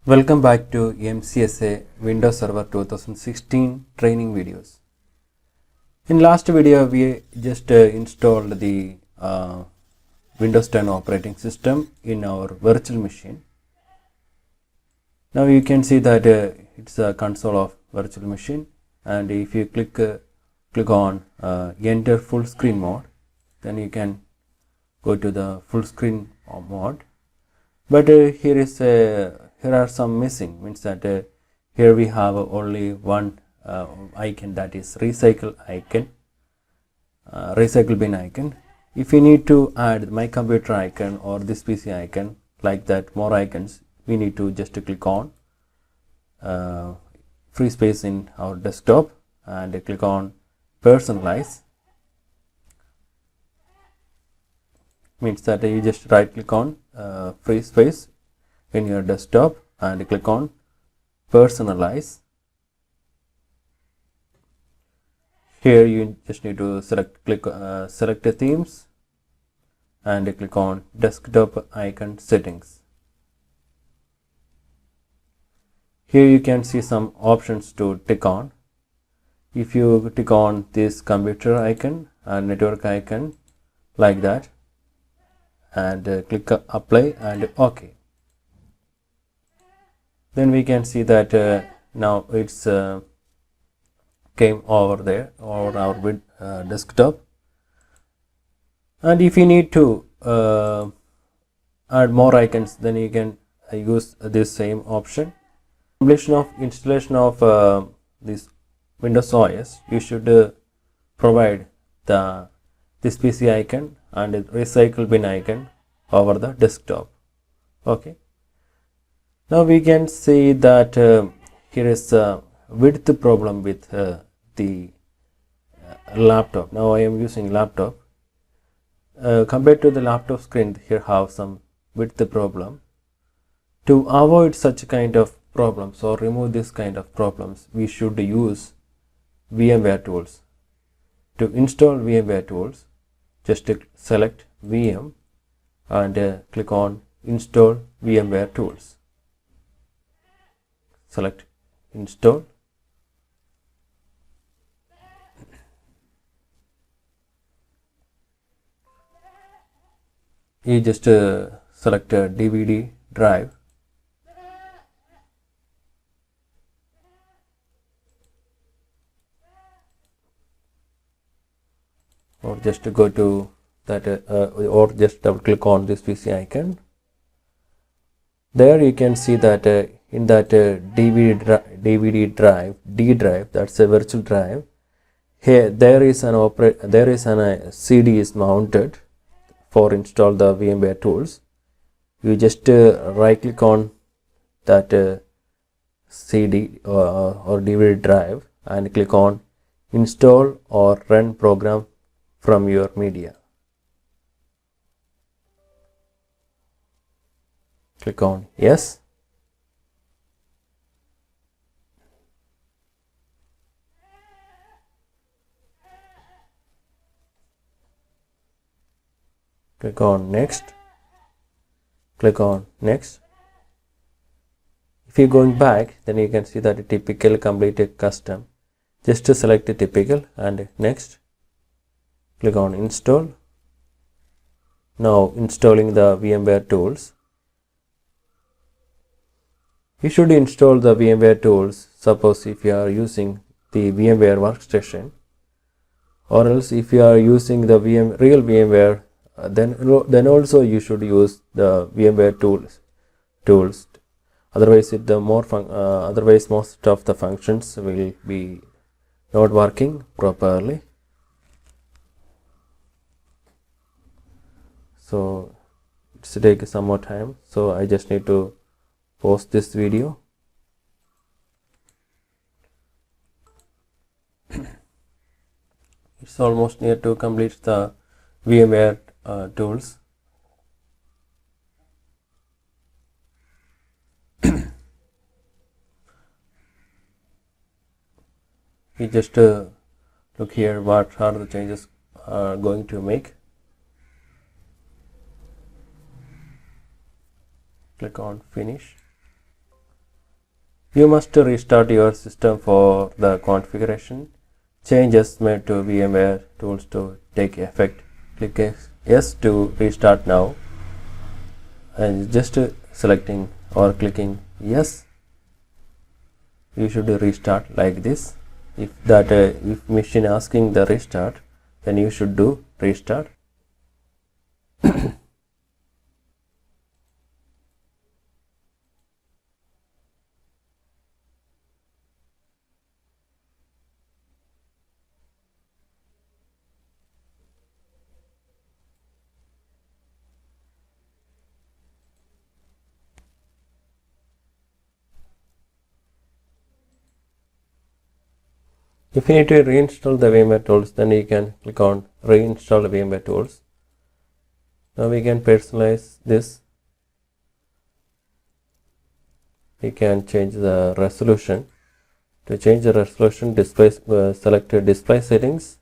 Welcome back to MCSA Windows Server 2016 training videos. In last video we just installed the Windows 10 operating system in our virtual machine. Now you can see that it's a console of virtual machine, and if you click on enter full screen mode, then you can go to the full screen mode. But here are some missing, means that here we have only one icon, that is recycle icon, recycle bin icon. If you need to add my computer icon or this PC icon, like that, more icons, we need to just click on free space in our desktop and click on personalize. Means that you just right click on free space in your desktop and click on personalize. Here you just need to select the themes and click on desktop icon settings. Here you can see some options to tick on. If you tick on this computer icon and network icon like that and click apply and OK, then we can see that now it's came over there over our desktop. And if you need to add more icons, then you can use this same option. Completion of installation of this Windows OS, you should provide this PC icon and recycle bin icon over the desktop. Okay. Now we can see that here is a width problem with the laptop. Now I am using laptop. Compared to the laptop screen, here have some width problem. To avoid such kind of problems or remove this kind of problems, we should use VMware tools. To install VMware tools, just select VM and click on install VMware tools. Select install. You just select a DVD drive. Or just go to that or just double click on this PC icon. There you can see that in that DVD drive, D drive, that's a virtual drive. Here there is an CD is mounted for install the VMware tools. You just right click on that CD or DVD drive and click on install or run program from your media. Click on yes. Click on next. Click on next. If you're going back, then you can see that a typical completed custom. Just to select the typical and next. Click on install. Now installing the VMware tools. You should install the VMware tools, suppose if you are using the VMware workstation, or else if you are using the real VMware, then also you should use the VMware tools. Otherwise otherwise most of the functions will be not working properly. So it's take some more time, so I just need to pause this video. It's almost near to complete the VMware tools. You just look here what are the changes are going to make. Click on finish. You must restart your system for the configuration changes made to VMware tools to take effect. Click yes to restart now, and just selecting or clicking yes, you should restart like this. If machine asking the restart, then you should do restart. If you need to reinstall the VMware tools, then you can click on reinstall the VMware tools. Now we can personalize this. We can change the resolution. To change the resolution, select display settings.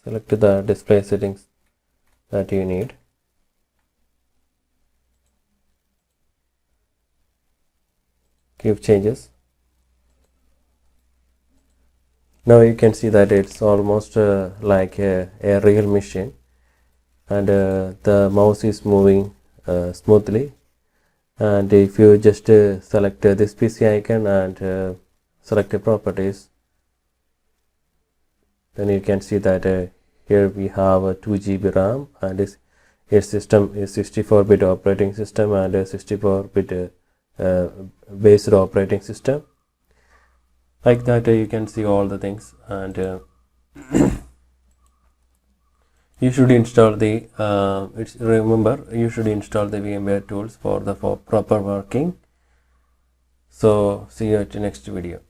Select the display settings that you need. Give changes. Now you can see that it's almost like a real machine, and the mouse is moving smoothly. And if you just select this PC icon and select the properties, then you can see that here we have a 2 GB RAM, and its system is 64-bit operating system and a 64-bit based operating system. Like that, you can see all the things, and you should install the remember you should install the VMware tools for proper working. So see you at the next video.